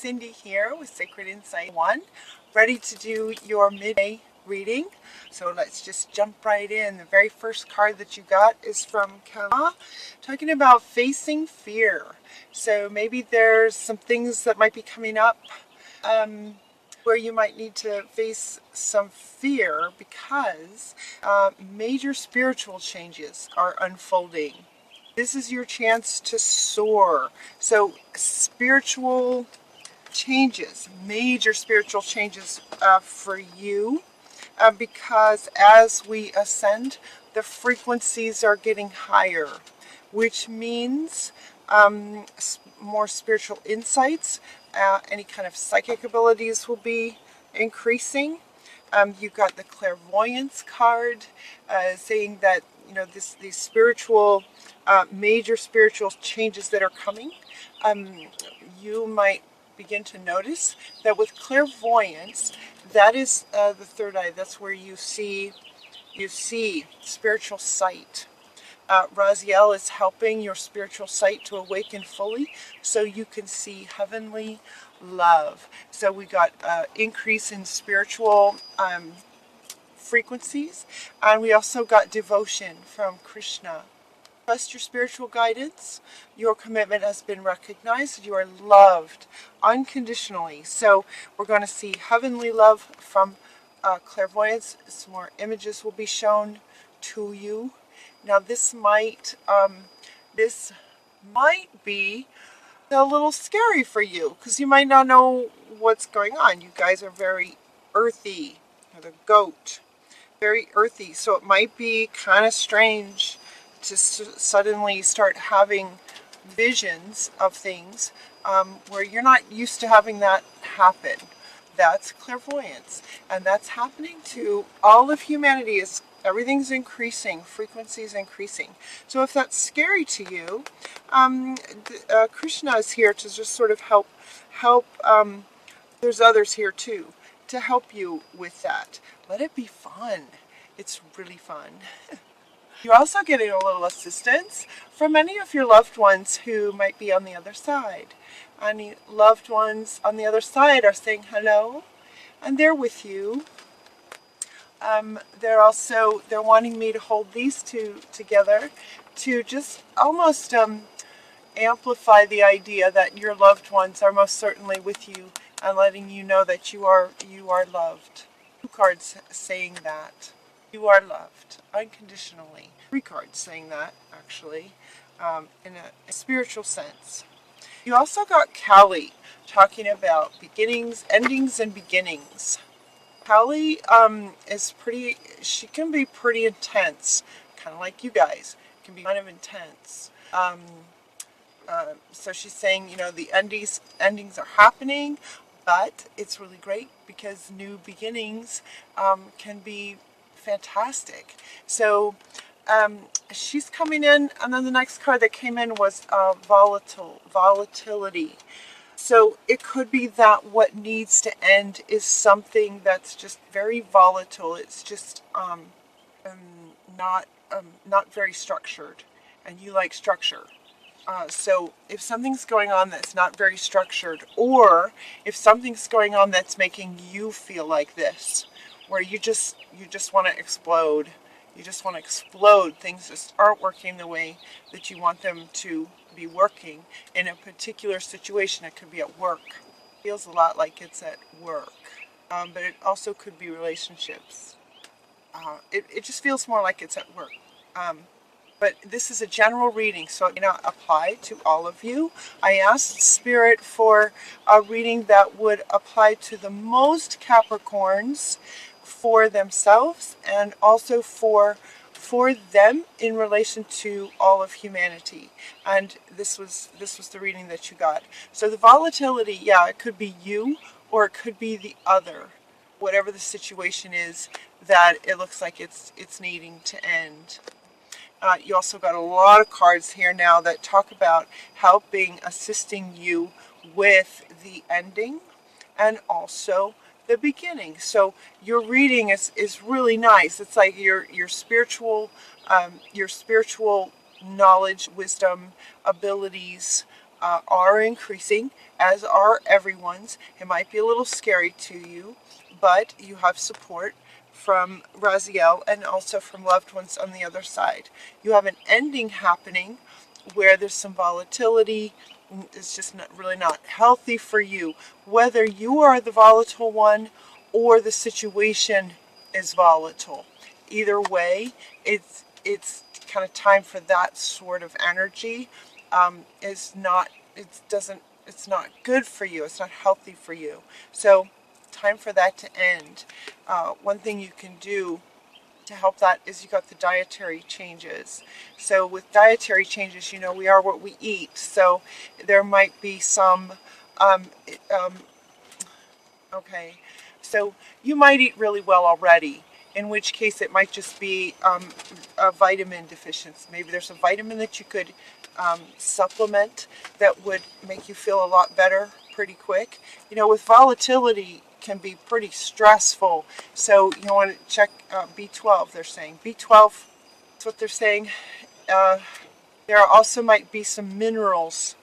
Cindy here with Sacred Insight 1, ready to do your midday reading. So let's just jump right in. The very first card that you got is from Capricorn, talking about facing fear. So maybe there's some things that might be coming up where you might need to face some fear because major spiritual changes are unfolding. This is your chance to soar. So spiritual changes, major spiritual changes for you, because as we ascend, the frequencies are getting higher, which means more spiritual insights, any kind of psychic abilities will be increasing. You've got the clairvoyance card saying that these spiritual major spiritual changes that are coming. You might begin to notice that with clairvoyance, that is the third eye. That's where you see spiritual sight. Raziel is helping your spiritual sight to awaken fully so you can see heavenly love. So we got increase in spiritual frequencies, and we also got devotion from Krishna. Trust your spiritual guidance. Your commitment has been recognized. You are loved unconditionally. So we're going to see heavenly love from clairvoyance. Some more images will be shown to you. Now this might be a little scary for you because you might not know what's going on. You guys are very earthy, or the goat, very earthy. So it might be kind of strange to suddenly start having visions of things where you're not used to having that happen. That's clairvoyance, and that's happening to all of humanity. Everything's increasing, frequencies increasing. So if that's scary to you, Krishna is here to just sort of help. There's others here too to help you with that. Let it be fun. It's really fun. You're also getting a little assistance from any of your loved ones who might be on the other side. Any loved ones on the other side are saying hello, and they're with you. They're wanting me to hold these two together to just almost amplify the idea that your loved ones are most certainly with you and letting you know that you are loved. 2 cards saying that. You are loved unconditionally. 3 cards saying that, actually, in a spiritual sense. You also got Kali talking about beginnings, endings, and beginnings. Kali she can be pretty intense, kind of like you guys, can be kind of intense. So she's saying, the endings are happening, but it's really great because new beginnings can be fantastic. So she's coming in, and then the next card that came in was volatility. So it could be that what needs to end is something that's just very volatile. It's just not very structured, and you like structure. So if something's going on that's not very structured, or if something's going on that's making you feel like this, where you just want to explode. You just want to explode. Things just aren't working the way that you want them to be working in a particular situation. It could be at work. It feels a lot like it's at work, but it also could be relationships. It just feels more like it's at work. But this is a general reading, so it may not apply to all of you. I asked Spirit for a reading that would apply to the most Capricorns for themselves, and also for them in relation to all of humanity. And this was the reading that you got. So the volatility, yeah, it could be you or it could be the other, whatever the situation is that it looks like it's needing to end. You also got a lot of cards here now that talk about helping, assisting you with the ending and also the beginning. So your reading is really nice. It's like your spiritual knowledge, wisdom, abilities are increasing, as are everyone's. It might be a little scary to you, but you have support from Raziel and also from loved ones on the other side. You have an ending happening where there's some volatility. It's just really not healthy for you. Whether you are the volatile one or the situation is volatile. Either way, it's kind of time for that sort of energy. It's not good for you. It's not healthy for you. So time for that to end. One thing you can do to help that is you got the dietary changes. So with dietary changes, we are what we eat. So there might be some, okay, so you might eat really well already, in which case it might just be a vitamin deficiency. Maybe there's a vitamin that you could supplement that would make you feel a lot better pretty quick. With volatility can be pretty stressful, so you want to check B12. They're saying B12, that's what they're saying. There also might be some minerals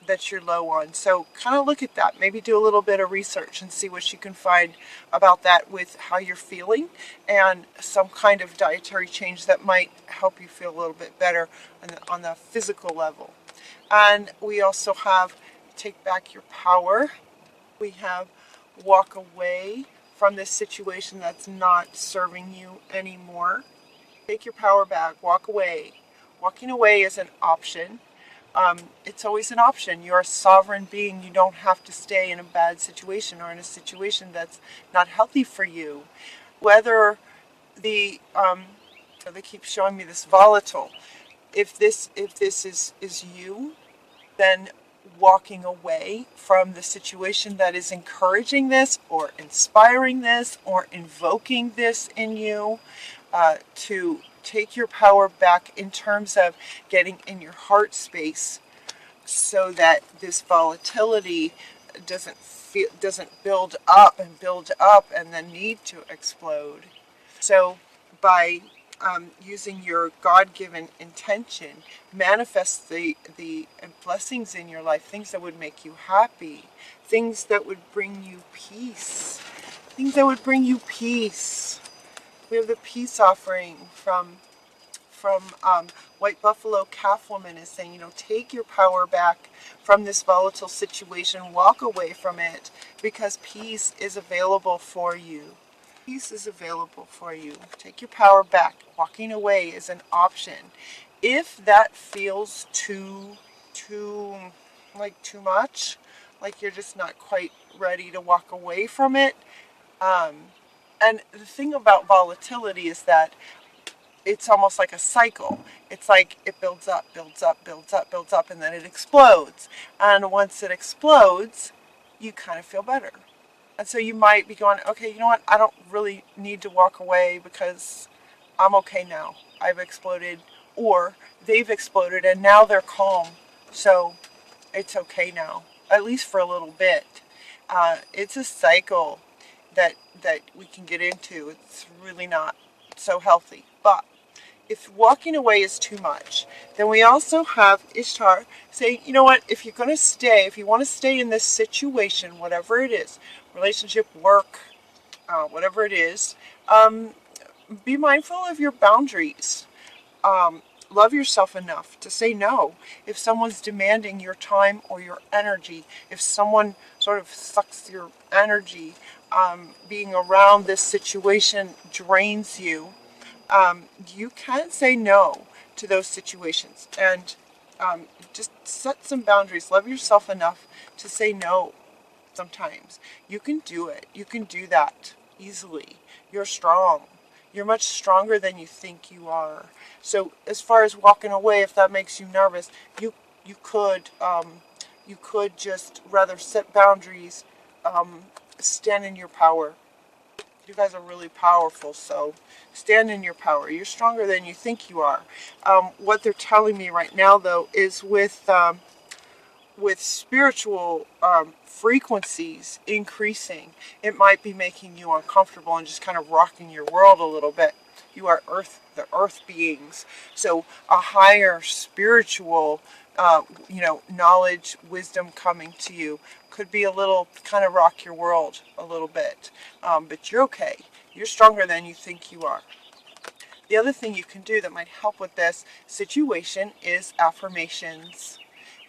that you're low on, so kind of look at that. Maybe do a little bit of research and see what you can find about that with how you're feeling, and some kind of dietary change that might help you feel a little bit better on the physical level. And we also have take back your power. We have walk away from this situation that's not serving you anymore. Take your power back, walk away. Walking away is an option. It's always an option. You're a sovereign being. You don't have to stay in a bad situation or in a situation that's not healthy for you. Whether they keep showing me this volatile. If this is you, then walking away from the situation that is encouraging this or inspiring this or invoking this in you, to take your power back in terms of getting in your heart space so that this volatility doesn't build up and then need to explode. So by using your God-given intention, manifest the blessings in your life, things that would make you happy, things that would bring you peace, We have the peace offering from White Buffalo Calf Woman is saying, take your power back from this volatile situation, walk away from it, because peace is available for you. Peace is available for you. Take your power back. Walking away is an option. If that feels too much, like you're just not quite ready to walk away from it. And the thing about volatility is that it's almost like a cycle. It's like it builds up, and then it explodes. And once it explodes, you kind of feel better. And so you might be going, okay, you know what? I don't really need to walk away because I'm okay now. I've exploded, or they've exploded and now they're calm. So it's okay now, at least for a little bit. It's a cycle that we can get into. It's really not so healthy. But if walking away is too much, then we also have Ishtar saying, you know what, if you want to stay in this situation, whatever it is, relationship, work, whatever it is, be mindful of your boundaries. Love yourself enough to say no. If someone's demanding your time or your energy, if someone sort of sucks your energy, being around this situation drains you, you can say no to those situations, and just set some boundaries. Love yourself enough to say no. Sometimes you can do it. You can do that easily. You're strong. You're much stronger than you think you are. So as far as walking away, if that makes you nervous, you could just rather set boundaries, stand in your power. You guys are really powerful, so stand in your power. You're stronger than you think you are. What they're telling me right now, though, is with spiritual frequencies increasing, it might be making you uncomfortable and just kind of rocking your world a little bit. You are the earth beings, so a higher spiritual knowledge, wisdom coming to you. Could be a little, kind of rock your world a little bit. But you're okay. You're stronger than you think you are. The other thing you can do that might help with this situation is affirmations.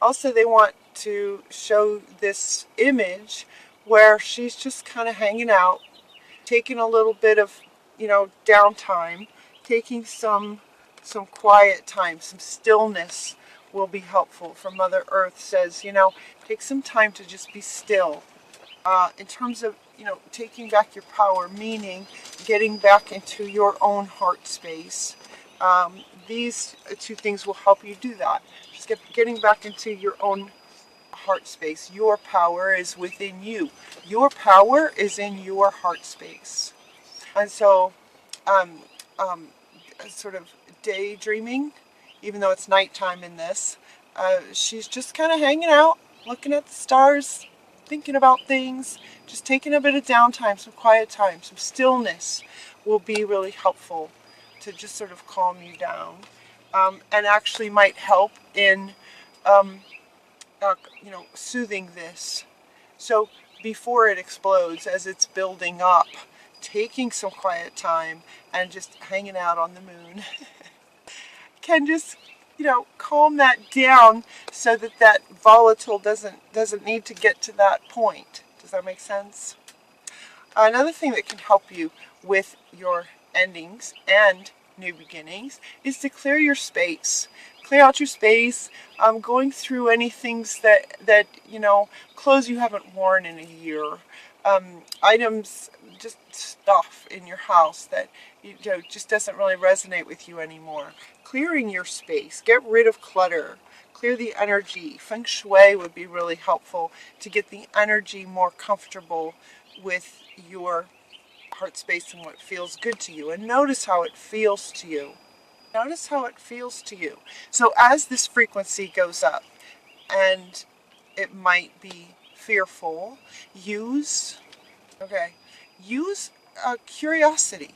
Also, they want to show this image where she's just kind of hanging out, taking a little bit of, downtime, taking some quiet time, some stillness will be helpful. For Mother Earth says, take some time to just be still. In terms of, taking back your power, meaning getting back into your own heart space. These two things will help you do that. Just getting back into your own heart space. Your power is within you. Your power is in your heart space. And so, sort of daydreaming, even though it's nighttime in this, she's just kind of hanging out, looking at the stars, thinking about things, just taking a bit of downtime, some quiet time, some stillness will be really helpful to just sort of calm you down, and actually might help in, soothing this. So before it explodes, as it's building up, taking some quiet time and just hanging out on the moon can just, calm that down so that volatile doesn't need to get to that point. Does that make sense? Another thing that can help you with your endings and new beginnings is to clear your space. Clear out your space. Going through any things that clothes you haven't worn in a year, items, just stuff in your house that just doesn't really resonate with you anymore. Clearing your space. Get rid of clutter. Clear the energy. Feng Shui would be really helpful to get the energy more comfortable with your heart space and what feels good to you. And notice how it feels to you. Notice how it feels to you. So as this frequency goes up, and it might be fearful, use curiosity.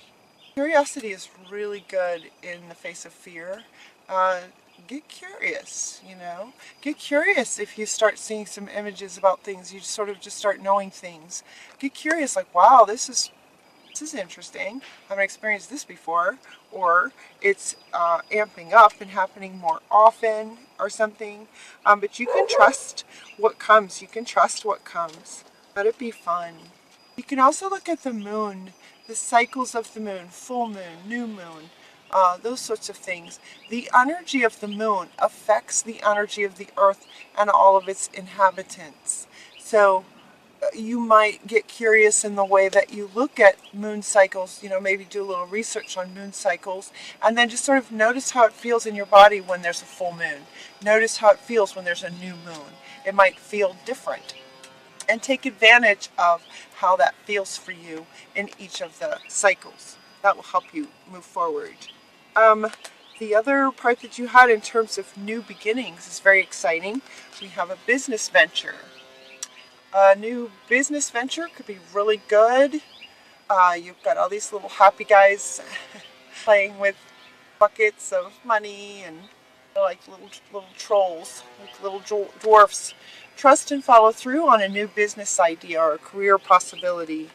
Curiosity is really good in the face of fear. Get curious, Get curious if you start seeing some images about things. You sort of just start knowing things. Get curious, like, wow, this is interesting. I haven't experienced this before. Or it's amping up and happening more often or something. But you can trust what comes. You can trust what comes. Let it be fun. You can also look at the moon, the cycles of the moon, full moon, new moon, those sorts of things. The energy of the moon affects the energy of the earth and all of its inhabitants. So you might get curious in the way that you look at moon cycles, maybe do a little research on moon cycles, and then just sort of notice how it feels in your body when there's a full moon. Notice how it feels when there's a new moon. It might feel different. And take advantage of how that feels for you in each of the cycles. That will help you move forward. The other part that you had in terms of new beginnings is very exciting. We have a business venture. A new business venture could be really good. You've got all these little happy guys playing with buckets of money and like little trolls, like little dwarfs. Trust and follow through on a new business idea or a career possibility.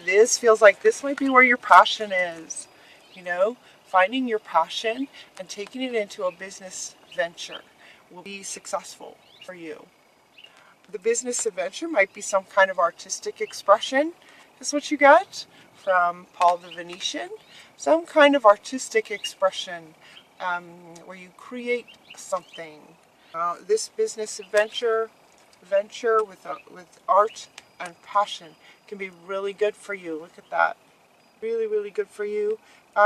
This feels like this might be where your passion is. Finding your passion and taking it into a business venture will be successful for you. The business adventure might be some kind of artistic expression. That's what you got from Paul the Venetian. Some kind of artistic expression where you create something. This business venture with art and passion can be really good for you. Look at that. Really, really good for you.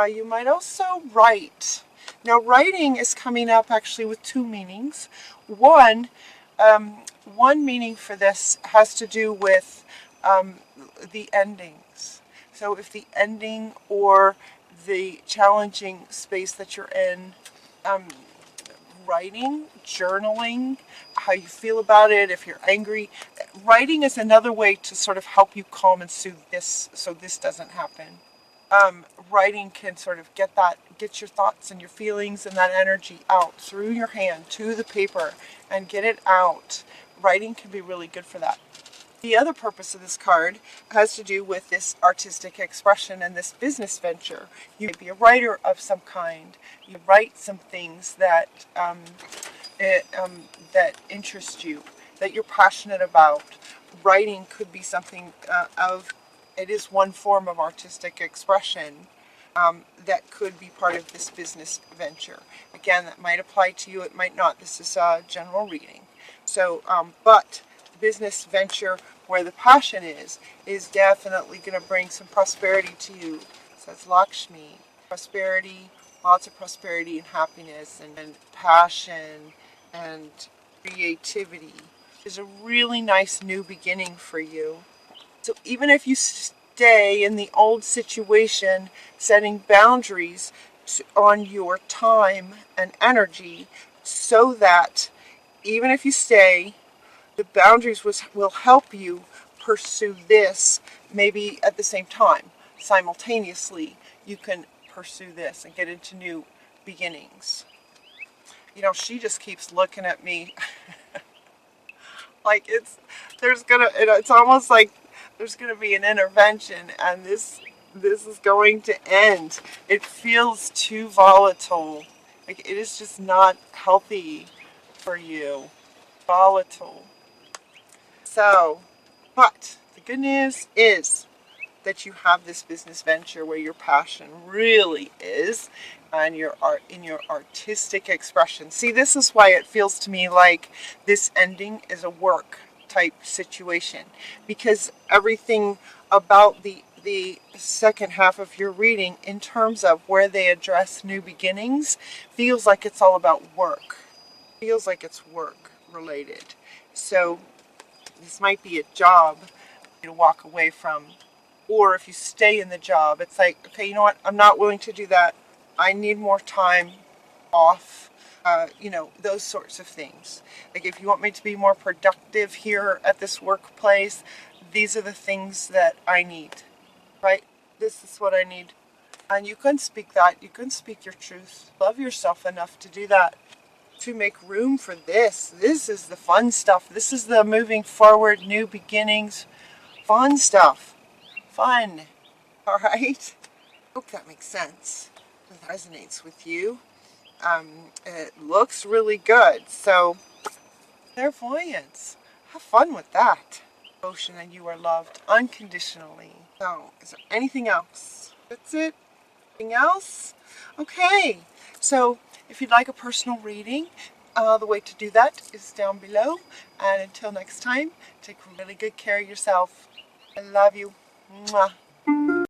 You might also write. Now, writing is coming up actually with two meanings. One meaning for this has to do with the endings. So if the ending or the challenging space that you're in, writing, journaling, how you feel about it, if you're angry. Writing is another way to sort of help you calm and soothe this so this doesn't happen. writing can sort of get your thoughts and your feelings and that energy out through your hand to the paper and get it out. Writing can be really good for that. The other purpose of this card has to do with this artistic expression and this business venture. You may be a writer of some kind. You write some things that that interest you, that you're passionate about. Writing could be something it is one form of artistic expression that could be part of this business venture. Again, that might apply to you, it might not. This is a general reading. So, but business venture where the passion is definitely going to bring some prosperity to you. So that's Lakshmi. Prosperity, lots of prosperity and happiness and passion and creativity is a really nice new beginning for you. So even if you stay in the old situation, setting boundaries on your time and energy so that even if you stay, the boundaries will help you pursue this maybe at the same time. Simultaneously, you can pursue this and get into new beginnings. You know, she just keeps looking at me like it's almost like there's gonna be an intervention and this is going to end. It feels too volatile. Like it is just not healthy for you. Volatile. So, but the good news is that you have this business venture where your passion really is and your art in your artistic expression. See, this is why it feels to me like this ending is a work type situation, because everything about the second half of your reading in terms of where they address new beginnings feels like it's all about work. Feels like it's work related. So this might be a job to walk away from. Or if you stay in the job, it's like, okay, you know what? I'm not willing to do that. I need more time off. Those sorts of things. Like if you want me to be more productive here at this workplace, these are the things that I need, right? This is what I need. And you can speak that. You can speak your truth. Love yourself enough to do that. To make room for this. This is the fun stuff. This is the moving forward, new beginnings, fun stuff. Fun. All right? Hope that makes sense. That resonates with you. It looks really good. So, clairvoyance. Have fun with that. Devotion, and you are loved unconditionally. So, is there anything else? That's it? Anything else? Okay. So, if you'd like a personal reading, the way to do that is down below. And until next time, take really good care of yourself. I love you. Mwah.